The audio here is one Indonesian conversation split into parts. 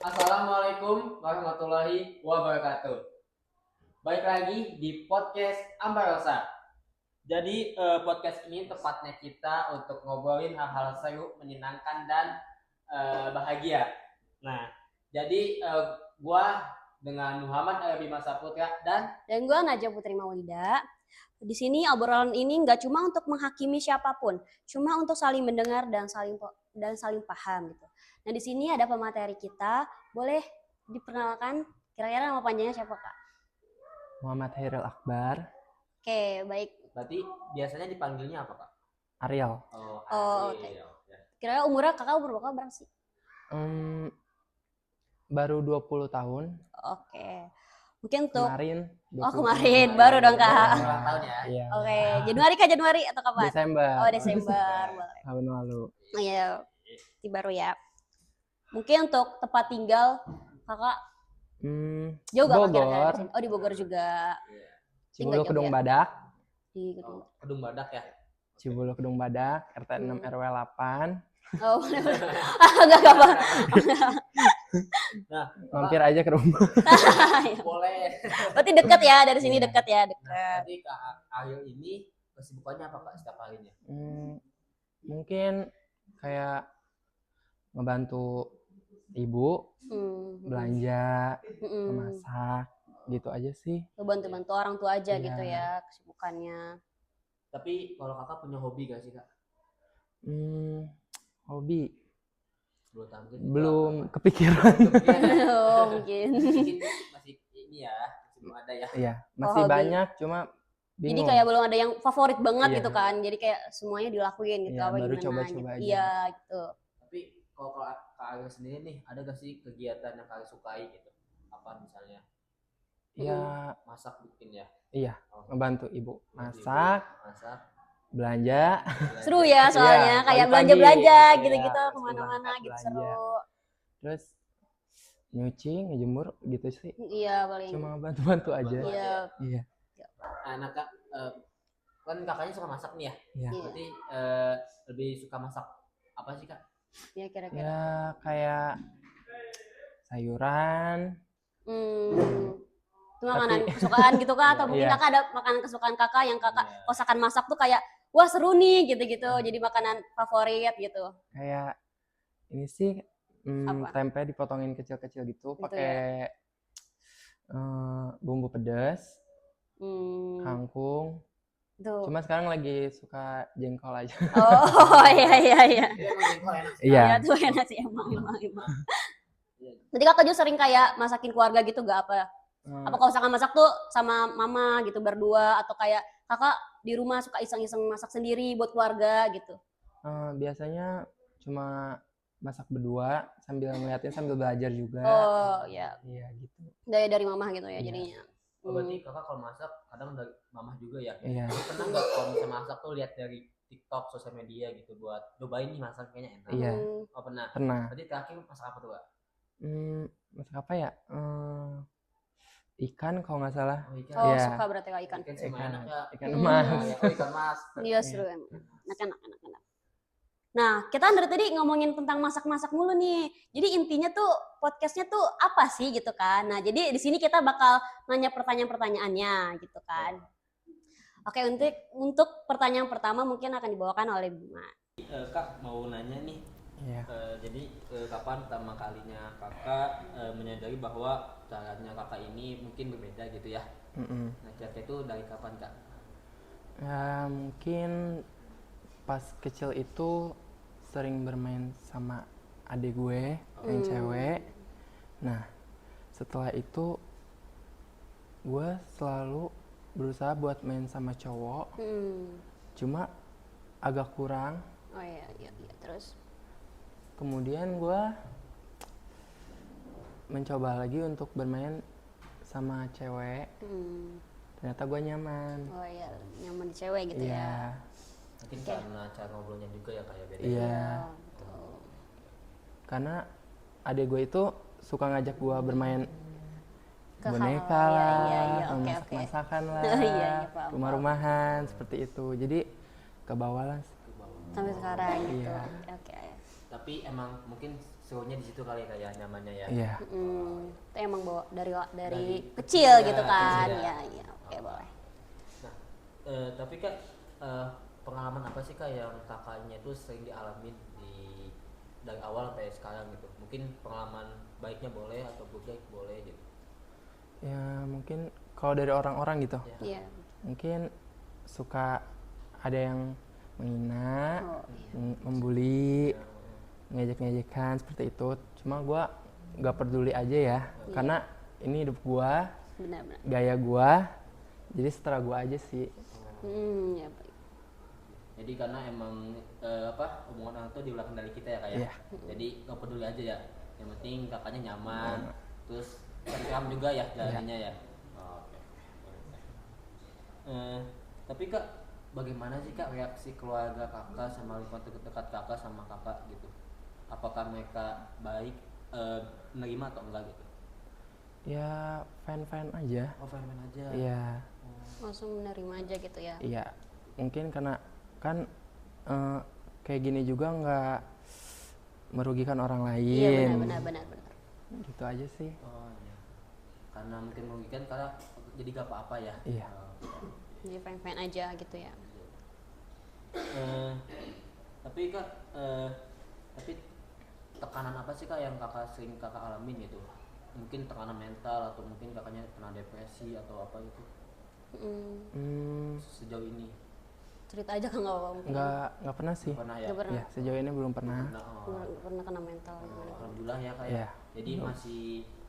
Assalamualaikum warahmatullahi wabarakatuh. Baik lagi di podcast Ambarosa. Jadi podcast ini tepatnya kita untuk ngobrolin hal-hal seru, menyenangkan dan bahagia. Nah, jadi gua dengan Muhammad Bima Saputra dan gua Najwa Putri Maulida. Di sini obrolan ini nggak cuma untuk menghakimi siapapun, cuma untuk saling mendengar dan saling paham gitu. Nah, di sini ada pemateri kita. Boleh diperkenalkan kira-kira nama panjangnya siapa, Kak? Muhammad Hairil Akbar. Oke, baik. Berarti biasanya dipanggilnya apa, Kak? Ariel. Oke. Kira-kira umur Kakak berapa sih? Baru 20 tahun. Oke. Mungkin untuk kemarin baru dong, Kak. Ulang tahun ya. Iya. Oke, Januari atau kapan? Desember. Oh, Desember. Boleh. Tahun lalu. Iya. Baru ya. Mungkin untuk tempat tinggal Kakak jauh gak Bogor. Oh, di Bogor juga. Cibulu Kedung Badak. Di Kedung Badak ya. Cibulu Kedung Badak, RT 6 RW 8. Oh, enggak apa. Nah, mampir aja ke rumah. Boleh. Berarti dekat ya, dari sini dekat ya, dekat. Jadi Kak Ariel ini kesibukannya apa Kak setiap harinya? Mungkin kayak ngebantu ibu belanja, memasak, gitu aja sih. Bantu orang tua aja gitu ya kesibukannya. Tapi kalau Kakak punya hobi gak sih Kak? Hobi belum kepikiran. Mungkin masih ini ya, masih belum ada ya. Iya, masih banyak cuma bingung. Jadi kayak belum ada yang favorit banget gitu kan. Jadi kayak semuanya dilakuin gitu, apa baru gimana coba-coba gitu. aja. Iya gitu. Tapi kalau Kak Ariel sendiri nih, ada gak sih kegiatan yang Kak sukai gitu? Apa misalnya? Iya. Masak mungkin ya? Iya, ngebantu ibu masak. Belanja. Seru ya soalnya, kayak belanja gitu-gitu kemana-mana gitu, seru. Terus nyuci, ngejemur gitu sih. Iya, paling. Cuma bantu-bantu aja. Iya. Nah Kak, kan kakaknya suka masak nih ya? Iya. Berarti lebih suka masak apa sih Kak? Ya kira-kira. Ya kayak sayuran. Itu makanan kesukaan gitu Kak, atau mungkin Kakak ada makanan kesukaan Kakak yang Kakak kosakan masak tuh kayak wah seru nih gitu-gitu, jadi makanan favorit gitu. Kayak ini sih tempe dipotongin kecil-kecil gitu pakai bumbu pedas, kangkung. Tuh. Cuma sekarang lagi suka jengkol aja. Oh iya. Iya. Tuh enak sih emang. Jadi Kakak juga sering kayak masakin keluarga gitu gak apa? Apa kalau misalkan masak tuh sama mama gitu berdua, atau kayak Kakak di rumah suka iseng-iseng masak sendiri buat keluarga gitu? Biasanya cuma masak berdua sambil ngeliatin sambil belajar juga. Oh iya. Iya gitu. Dari mama gitu ya jadinya. Berarti Kakak kalau masak kadang dari mama juga ya? Iya. Pernah nggak kalau misalnya masak tuh lihat dari TikTok, sosial media gitu buat cobain nih masak kayaknya enak? Iya. Oh pernah. Berarti terakhir masak apa tuh Kak? Masak apa ya? Ikan kalau nggak salah. Oh suka berarti Kak ikan. Ikan emas. Ikan emas. Iya seru emang. Enak. Nah, kita dari tadi ngomongin tentang masak-masak mulu nih. Jadi intinya tuh podcastnya tuh apa sih gitu kan? Nah, jadi di sini kita bakal nanya pertanyaan-pertanyaannya gitu kan. Oke, untuk pertanyaan pertama mungkin akan dibawakan oleh Bima. Kak mau nanya nih. Iya. Jadi kapan pertama kalinya Kakak menyadari bahwa caranya Kakak ini mungkin berbeda gitu ya? Nah, kira-kira itu dari kapan Kak? Ya, mungkin pas kecil itu sering bermain sama adik gue yang cewek. Nah setelah itu gue selalu berusaha buat main sama cowok, cuma agak kurang. Oh iya terus kemudian gue mencoba lagi untuk bermain sama cewek. Ternyata gue nyaman. Oh iya, nyaman di cewek gitu ya. Mungkin karena cara ngobrolnya juga ya kayak beda. Iya. Karena adik gue itu suka ngajak gue bermain boneka lah, masak-masakan lah, rumah-rumahan seperti itu. Jadi ke bawah lah. sampai sekarang gitu. Iya. Oke. Tapi emang mungkin serunya di situ kali kayak nyamannya ya. Iya. Itu emang bawa dari Dari kecil kecil gitu ya, kan. kecil ya. Iya, oke boleh. Nah, tapi Kak, pengalaman apa sih Kak yang kakaknya itu sering dialamin dari awal sampai sekarang gitu? Mungkin pengalaman baiknya boleh atau buruknya boleh gitu. Ya mungkin kalau dari orang-orang gitu, Ya. Iya. mungkin suka ada yang menghina, Oh, membuli, ngejek-ngejekan seperti itu. Cuma gua nggak peduli aja ya, karena ini hidup gua, benar-benar. gaya gua, jadi setelah gua aja sih. Ya baik. Jadi karena emang omongan orang itu di luar kendali kita ya Kak ya. Iya. Jadi nggak peduli aja ya. Yang penting kakaknya nyaman, terus terekam juga ya jalannya ya. Oh, oke. Tapi Kak, bagaimana sih Kak reaksi keluarga kakak sama lingkungan terdekat kakak sama kakak gitu? Apakah mereka baik menerima atau enggak gitu? Ya fan-fan aja. Oh, fan-fan aja. Iya. Langsung menerima aja gitu ya. Iya. Mungkin karena kan kayak gini juga nggak merugikan orang Iya lain. benar. Gitu aja sih. Oh iya. Karena mungkin merugikan karena jadi gak apa-apa ya. Iya. Jadi fan-fan aja gitu ya. Tapi Kak, tapi tekanan apa sih Kak yang kakak sering kakak alamin gitu? Mungkin tekanan mental atau mungkin kakaknya kena depresi atau apa itu sejauh ini? Cerita aja kan nggak apa-apa mungkin. Nggak pernah sih. Pernah ya? Nggak pernah. Ya sejauh ini belum pernah. Nggak pernah kena mental gimana. Alhamdulillah ya Kak ya. Iya. Jadi masih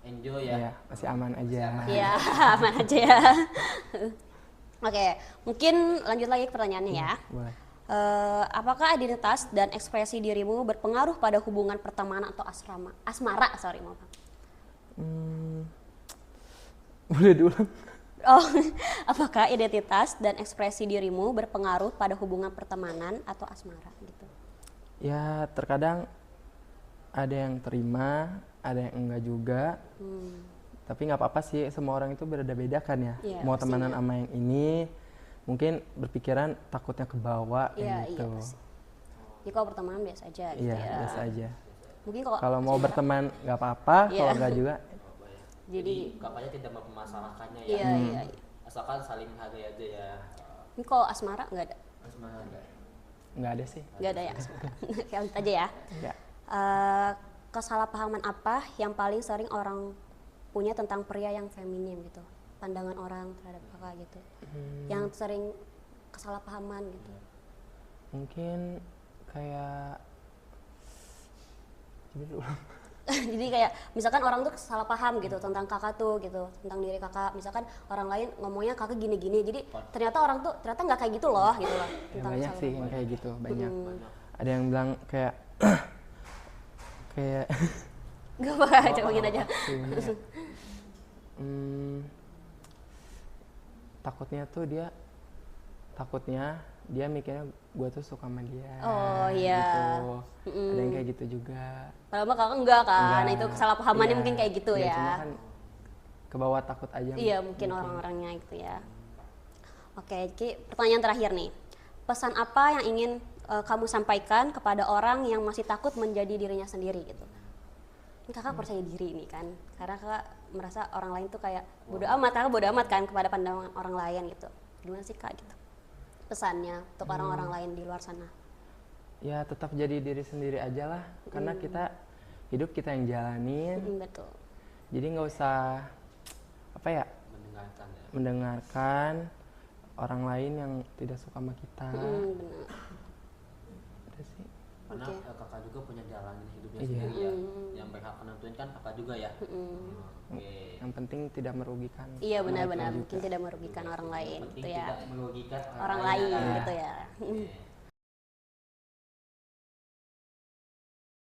enjoy ya. Iya, masih aman aja. Iya, aman aja ya. Oke, mungkin lanjut lagi ke pertanyaannya ya. Boleh. Apakah identitas dan ekspresi dirimu berpengaruh pada hubungan pertemanan atau asmara? Sorry, maaf. Boleh diulang? Oh, apakah identitas dan ekspresi dirimu berpengaruh pada hubungan pertemanan atau asmara gitu? Ya terkadang ada yang terima, ada yang enggak juga. Tapi nggak apa-apa sih, semua orang itu berbeda-beda kan ya. Iya, Mau pastinya. temenan sama yang ini, mungkin berpikiran takutnya kebawa Iya, gitu. pasti. Jadi kalau pertemanan biasa aja gitu Iya, ya. biasa aja. Mungkin Kalau mau berteman nggak apa-apa, Iya. kalau nggak juga jadi kakaknya tidak mempermasalahkannya ya. iya. Asalkan saling hargai aja ya. Ini kalau asmara nggak ada? Asmara enggak? nggak ada sih. Nggak ada ya asmara. Kayak lanjut aja ya. Ya. Kesalahpahaman apa yang paling sering orang punya tentang pria yang feminim gitu? Pandangan orang terhadap kakak gitu. Yang sering kesalahpahaman gitu. Mungkin kayak Jadi kayak misalkan orang tuh salah paham gitu tentang kakak tuh gitu, tentang diri kakak. Misalkan orang lain ngomongnya kakak gini-gini, jadi ternyata orang tuh ternyata nggak kayak gitu loh gitu loh. ya Tentang banyak salah sih paham. yang kayak gitu, banyak. Banyak. Ada yang bilang kayak kayak Gak apa-apa, cobain aja. gimana ya? Takutnya dia mikirnya gue tuh suka sama dia. Oh, iya. Gitu. Ada yang kayak gitu juga. Padahal mah kakak enggak kan, Enggak. nah itu kesalahpahamannya Iya. mungkin kayak gitu Iya, ya. Cuma kan kebawa takut aja. Iya mungkin orang-orangnya gitu ya. Oke, Ki, pertanyaan terakhir nih. Pesan apa yang ingin kamu sampaikan kepada orang yang masih takut menjadi dirinya sendiri gitu? Ini kakak percaya diri nih kan, karena kakak merasa orang lain tuh kayak bodo amat, kakak bodo amat kan kepada pandangan orang lain gitu. Gimana sih kak gitu? Pesannya untuk orang-orang lain di luar sana. Ya tetap jadi diri sendiri aja lah, karena kita hidup kita yang jalanin. Betul. Jadi nggak usah apa ya, Mendengarkan ya. mendengarkan orang lain yang tidak suka sama kita. Benar. Udah sih. Karena Oke. kakak juga punya jalan hidupnya Iya. sendiri ya. Yang berhak menentuin kan kakak juga ya. Oke. Yang penting tidak merugikan. Iya benar-benar, mereka mungkin juga. tidak merugikan orang lain Penting gitu ya. tidak merugikan Orang lain ya. gitu ya. Oke.